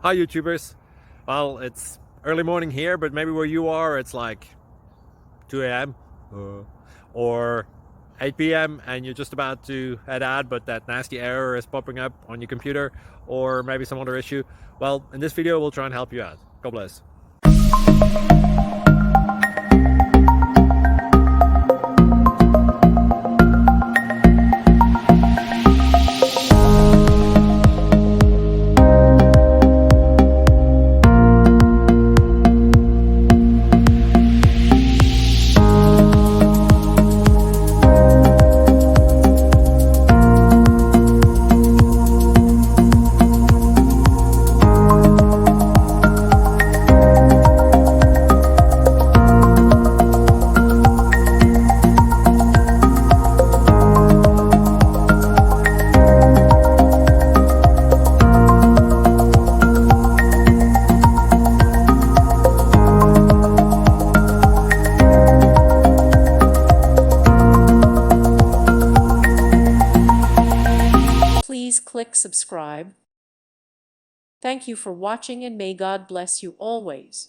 Hi YouTubers. Well, it's early morning here, but maybe where you are it's like 2 a.m. Or 8 p.m. and you're just about to head out, but that nasty error is popping up on your computer, or maybe some other issue. Well, in this video we'll try and help you out. God bless. Please click subscribe. Thank you for watching and may God bless you always.